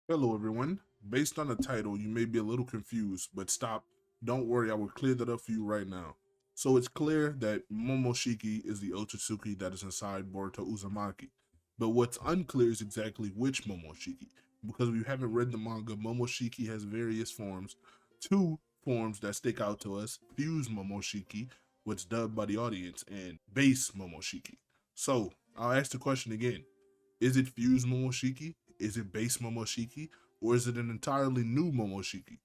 Hello everyone. Based on the title, you may be a little confused, but stop. Don't worry, I will clear that up for you right now. So it's clear that Momoshiki is the Otsutsuki that is inside Boruto Uzumaki. But what's unclear is exactly which Momoshiki. Because we haven't read the manga, Momoshiki has various forms. Two forms that stick out to us: Fuse Momoshiki, what's dubbed by the audience, and Base Momoshiki. So I'll ask the question again. Is it Fuse Momoshiki? Is it Base Momoshiki? Or is it an entirely new Momoshiki?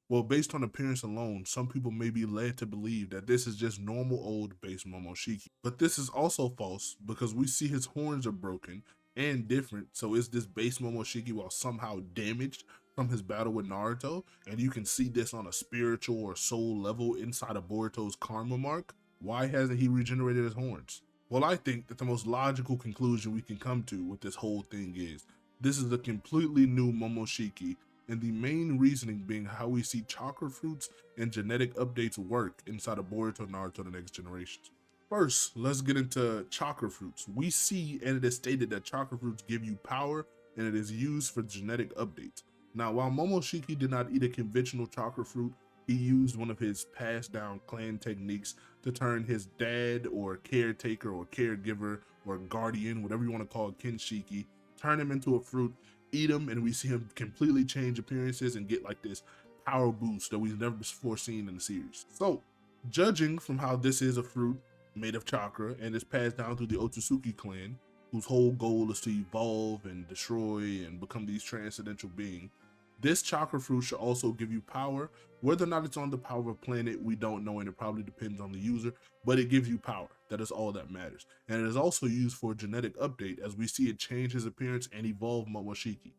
Well, based on appearance alone, some people may be led to believe that this is just normal old base Momoshiki. But this is also false because we see his horns are broken and different. So is this base Momoshiki while somehow damaged from his battle with Naruto? And you can see this on a spiritual or soul level inside of Boruto's karma mark? Why hasn't he regenerated his horns? Well, I think that the most logical conclusion we can come to with this whole thing is this is a completely new Momoshiki, and the main reasoning being how we see chakra fruits and genetic updates work inside of Boruto Naruto The Next Generations. First, let's get into chakra fruits. We see and it is stated that chakra fruits give you power and it is used for genetic updates. Now, while Momoshiki did not eat a conventional chakra fruit, he used one of his passed down clan techniques to turn his dad or caretaker or caregiver or guardian, whatever you want to call it, Kinshiki, turn him into a fruit, eat him, and we see him completely change appearances and get like this power boost that we've never before seen in the series. So, judging from how this is a fruit made of chakra and is passed down through the Otsutsuki clan, whose whole goal is to evolve and destroy and become these transcendental beings, this chakra fruit should also give you power. Whether or not it's on the power of a planet, we don't know, and it probably depends on the user, but it gives you power. That is all that matters. And it is also used for a genetic update, as we see it change his appearance and evolve Momoshiki.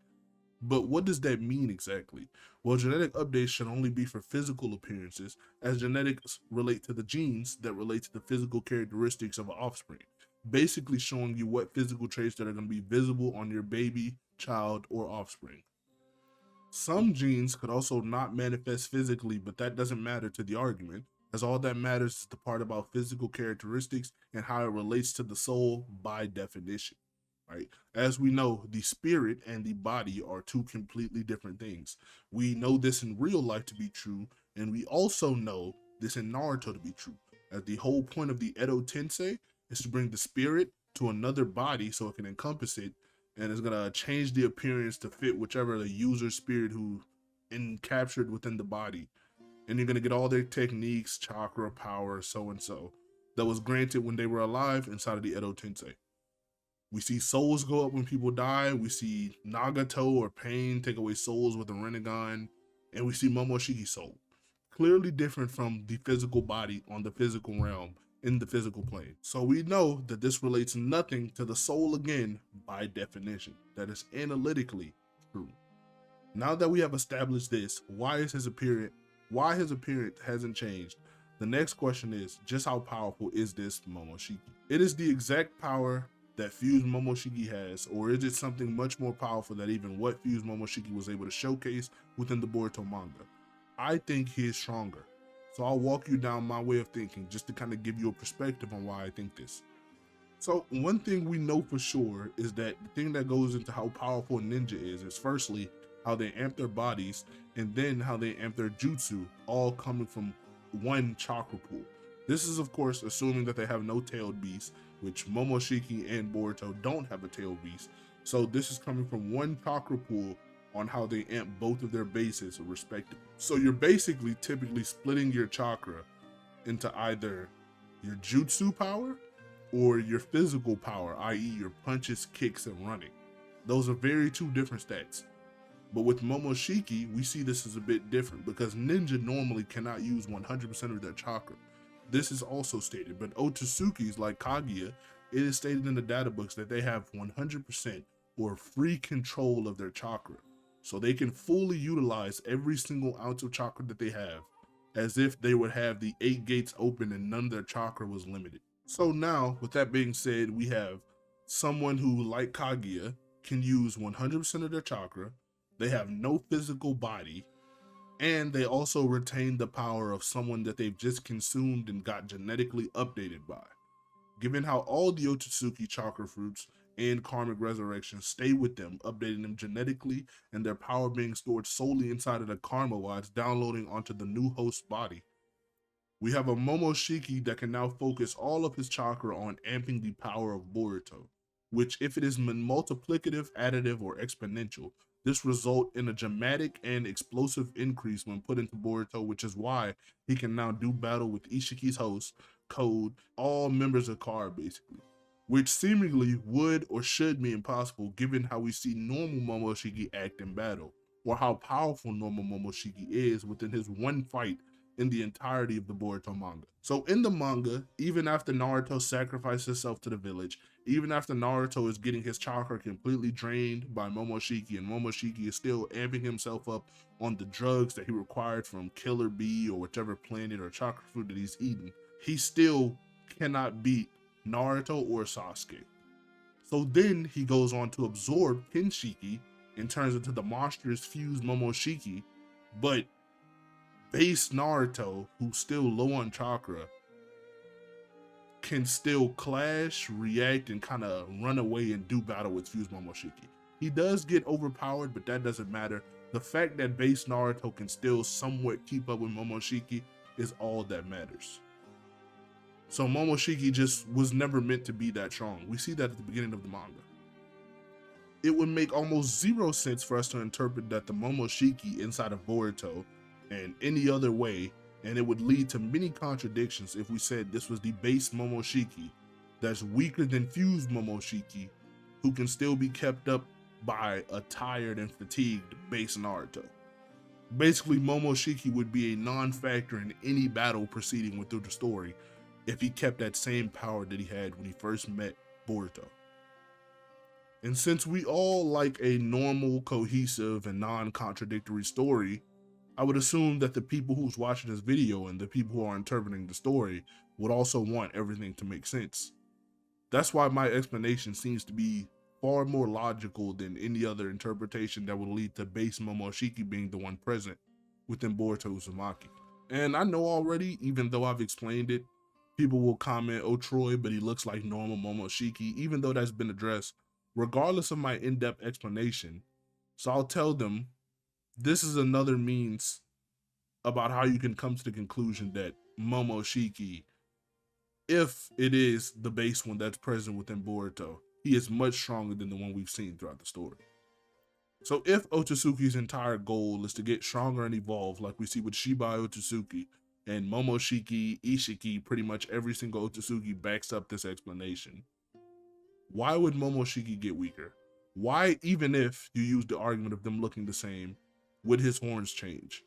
But what does that mean exactly? Well, genetic updates should only be for physical appearances, as genetics relate to the genes that relate to the physical characteristics of an offspring, basically showing you what physical traits that are going to be visible on your baby, child, or offspring. Some genes could also not manifest physically, but that doesn't matter to the argument, as all that matters is the part about physical characteristics and how it relates to the soul by definition. Right? As we know, the spirit and the body are two completely different things. We know this in real life to be true, and we also know this in Naruto to be true. As the whole point of the Edo Tensei is to bring the spirit to another body so it can encompass it, and it's gonna change the appearance to fit whichever the user spirit who captured within the body. And you're gonna get all their techniques, chakra, power, so and so, that was granted when they were alive inside of the Edo Tensei. We see souls go up when people die. We see Nagato or Pain take away souls with a Rinnegan. And we see Momoshiki's soul. Clearly different from the physical body on the physical realm in the physical plane. So we know that this relates nothing to the soul again by definition. That is analytically true. Now that we have established this, why his appearance hasn't changed, the next question is just how powerful is this Momoshiki? It is the exact power that Fuse Momoshiki has, or is it something much more powerful than even what Fuse Momoshiki was able to showcase within the Boruto manga? I think he is stronger. So I'll walk you down my way of thinking just to kind of give you a perspective on why I think this. So one thing we know for sure is that the thing that goes into how powerful a ninja is firstly how they amp their bodies and then how they amp their jutsu, all coming from one chakra pool. This is of course assuming that they have no tailed beast, which Momoshiki and Boruto don't have a tailed beast. So this is coming from one chakra pool on how they amp both of their bases respectively. So you're basically typically splitting your chakra into either your jutsu power or your physical power, i.e. your punches, kicks, and running. Those are very two different stats. But with Momoshiki, we see this as a bit different because ninja normally cannot use 100% of their chakra. This is also stated, but Otsutsuki's like Kaguya, it is stated in the data books that they have 100% or free control of their chakra. So they can fully utilize every single ounce of chakra that they have as if they would have the 8 gates open and none of their chakra was limited. So now, with that being said, we have someone who, like Kaguya, can use 100% of their chakra, they have no physical body, and they also retain the power of someone that they've just consumed and got genetically updated by. Given how all the Otsutsuki chakra fruits and karmic resurrection stay with them, updating them genetically and their power being stored solely inside of the karma while it's downloading onto the new host's body. We have a Momoshiki that can now focus all of his chakra on amping the power of Boruto, which if it is multiplicative, additive, or exponential, this result in a dramatic and explosive increase when put into Boruto, which is why he can now do battle with Ishiki's host, Code, all members of Kara basically, which seemingly would or should be impossible given how we see normal Momoshiki act in battle, or how powerful normal Momoshiki is within his one fight in the entirety of the Boruto manga. So in the manga, even after Naruto sacrificed himself to the village, even after Naruto is getting his chakra completely drained by Momoshiki, and Momoshiki is still amping himself up on the drugs that he required from Killer Bee or whichever planet or chakra fruit that he's eating, he still cannot beat Naruto or Sasuke. So then he goes on to absorb Kinshiki and turns into the monstrous fused Momoshiki, but base Naruto, who's still low on chakra, can still clash, react, and kind of run away and do battle with fused Momoshiki. He does get overpowered, but that doesn't matter. The fact that base Naruto can still somewhat keep up with Momoshiki is all that matters. So Momoshiki just was never meant to be that strong. We see that at the beginning of the manga. It would make almost zero sense for us to interpret that the Momoshiki inside of Boruto and any other way, and it would lead to many contradictions if we said this was the base Momoshiki that's weaker than fused Momoshiki, who can still be kept up by a tired and fatigued base Naruto. Basically, Momoshiki would be a non-factor in any battle proceeding through the story if he kept that same power that he had when he first met Boruto. And since we all like a normal, cohesive, and non-contradictory story, I would assume that the people who's watching this video and the people who are interpreting the story would also want everything to make sense. That's why my explanation seems to be far more logical than any other interpretation that would lead to base Momoshiki being the one present within Boruto Uzumaki. And I know already, even though I've explained it, people will comment, "Oh Troy, but he looks like normal Momoshiki," even though that's been addressed, regardless of my in-depth explanation. So I'll tell them, this is another means about how you can come to the conclusion that Momoshiki, if it is the base one that's present within Boruto, he is much stronger than the one we've seen throughout the story. So if Otsutsuki's entire goal is to get stronger and evolve, like we see with Shibai Otsutsuki and Momoshiki, Ishiki, pretty much every single Otsutsuki backs up this explanation, why would Momoshiki get weaker? Why, even if you use the argument of them looking the same, would his horns change?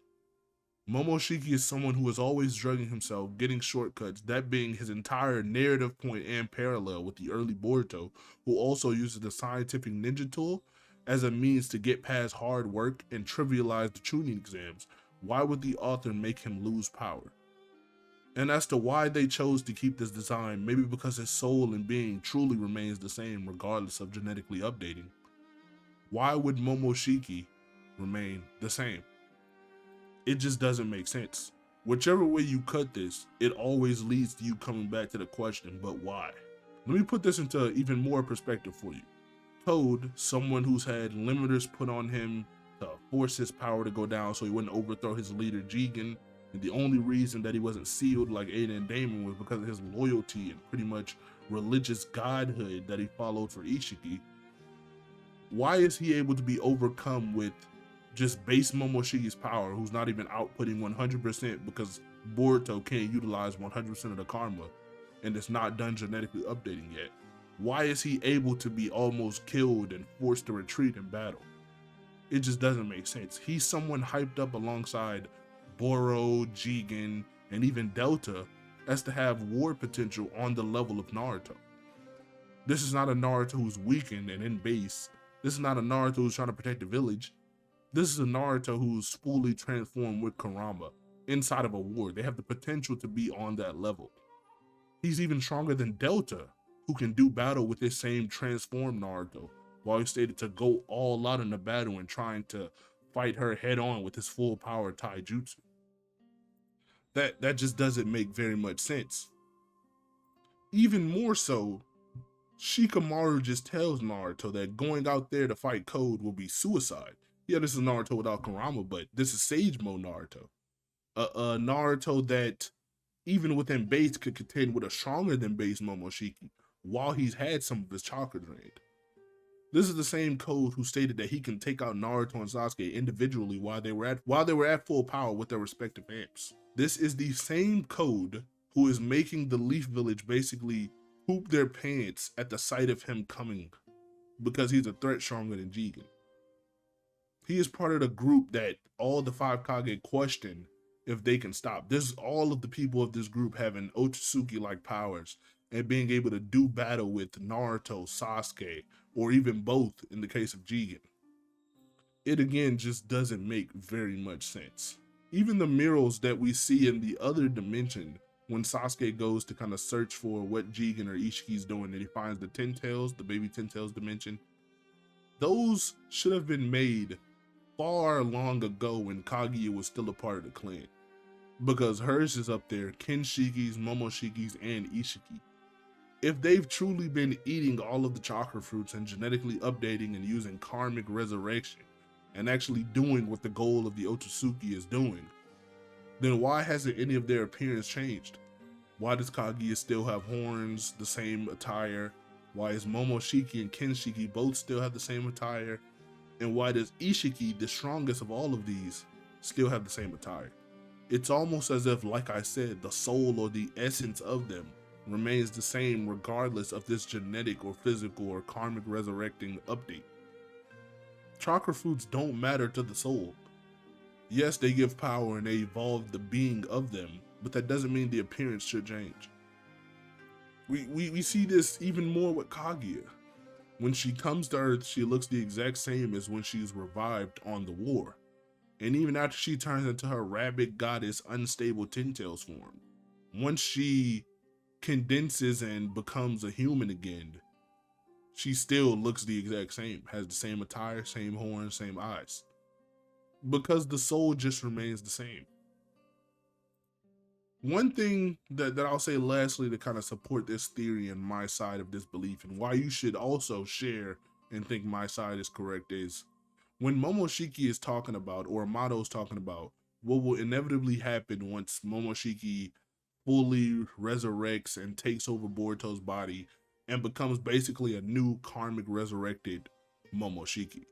Momoshiki is someone who is always drugging himself, getting shortcuts, that being his entire narrative point and parallel with the early Boruto, who also uses the scientific ninja tool as a means to get past hard work and trivialize the Chunin exams. Why would the author make him lose power? And as to why they chose to keep this design, maybe because his soul and being truly remains the same regardless of genetically updating. Why would Momoshiki remain the same? It just doesn't make sense. Whichever way you cut this, it always leads to you coming back to the question, but why? Let me put this into even more perspective for you. Toad, someone who's had limiters put on him to force his power to go down so he wouldn't overthrow his leader Jigen, and the only reason that he wasn't sealed like Aiden and Damon was because of his loyalty and pretty much religious godhood that he followed for Ishiki. Why is he able to be overcome with just base Momoshiki's power, who's not even outputting 100% because Boruto can't utilize 100% of the karma and it's not done genetically updating yet? Why is he able to be almost killed and forced to retreat in battle? It just doesn't make sense. He's someone hyped up alongside Boro, Jigen, and even Delta as to have war potential on the level of Naruto. This is not a Naruto who's weakened and in base. This is not a Naruto who's trying to protect the village. This is a Naruto who's fully transformed with Kurama inside of a war. They have the potential to be on that level. He's even stronger than Delta, who can do battle with this same transformed Naruto, while he stated to go all out in the battle and trying to fight her head on with his full power taijutsu. That just doesn't make very much sense. Even more so, Shikamaru just tells Naruto that going out there to fight Code will be suicide. Yeah, this is Naruto without Kurama, but this is Sage Mode Naruto. Naruto that even within base could contend with a stronger than base Momoshiki while he's had some of his chakra drained. This is the same Code who stated that he can take out Naruto and Sasuke individually while they were at full power with their respective amps. This is the same Code who is making the Leaf Village basically poop their pants at the sight of him coming because he's a threat stronger than Jigen. He is part of the group that all the 5 Kage question if they can stop. This is all of the people of this group having Otsutsuki-like powers and being able to do battle with Naruto, Sasuke, or even both in the case of Jigen. It again just doesn't make very much sense. Even the murals that we see in the other dimension when Sasuke goes to kind of search for what Jigen or Ishiki's doing and he finds the Ten Tails, the baby Ten Tails dimension, those should have been made far long ago when Kaguya was still a part of the clan. Because hers is up there, Kenshiki's, Momoshiki's, and Ishiki. If they've truly been eating all of the chakra fruits and genetically updating and using karmic resurrection and actually doing what the goal of the Otsutsuki is doing, then why hasn't any of their appearance changed? Why does Kaguya still have horns, the same attire? Why is Momoshiki and Kenshiki both still have the same attire? And why does Ishiki, the strongest of all of these, still have the same attire? It's almost as if, like I said, the soul or the essence of them remains the same regardless of this genetic or physical or karmic resurrecting update. Chakra fruits don't matter to the soul. Yes, they give power and they evolve the being of them, but that doesn't mean the appearance should change. We see this even more with Kaguya. When she comes to Earth, she looks the exact same as when she's revived on the war. And even after she turns into her rabbit goddess unstable Ten Tails form, once she condenses and becomes a human again, she still looks the exact same, has the same attire, same horns, same eyes. Because the soul just remains the same. One thing that I'll say lastly to kind of support this theory and my side of this belief and why you should also share and think my side is correct is when Momoshiki is talking about, or Amado's talking about, what will inevitably happen once Momoshiki fully resurrects and takes over Boruto's body and becomes basically a new karmic resurrected Momoshiki.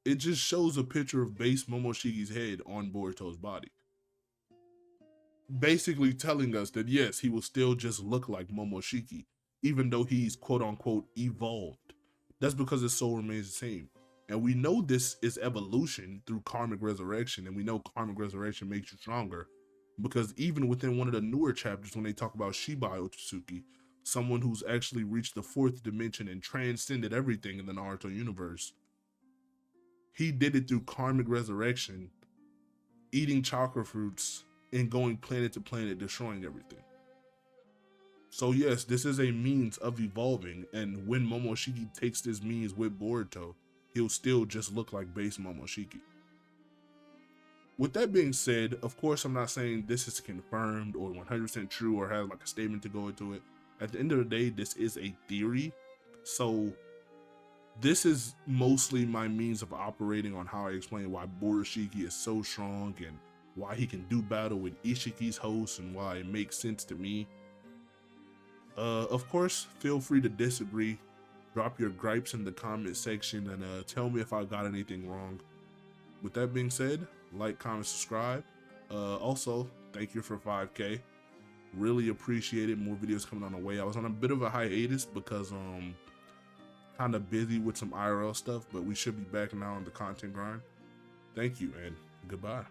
It just shows a picture of base Momoshiki's head on Boruto's body. Basically telling us that yes, he will still just look like Momoshiki, even though he's quote unquote evolved. That's because his soul remains the same. And we know this is evolution through karmic resurrection, and we know karmic resurrection makes you stronger because even within one of the newer chapters when they talk about Shibai Otsutsuki, someone who's actually reached the 4th dimension and transcended everything in the Naruto universe, he did it through karmic resurrection, eating chakra fruits, and going planet to planet, destroying everything. So yes, this is a means of evolving, and when Momoshiki takes this means with Boruto, he'll still just look like base Momoshiki. With that being said, of course, I'm not saying this is confirmed or 100% true or has like a statement to go into it. At the end of the day, this is a theory. So this is mostly my means of operating on how I explain why Borushiki is so strong and why he can do battle with Ishiki's host and why it makes sense to me. Of course, feel free to disagree. Drop your gripes in the comment section and tell me if I got anything wrong. With that being said, like, comment, subscribe. Also, thank you for 5K. Really appreciate it. More videos coming on the way. I was on a bit of a hiatus because kind of busy with some IRL stuff, but we should be back now on the content grind. Thank you and goodbye.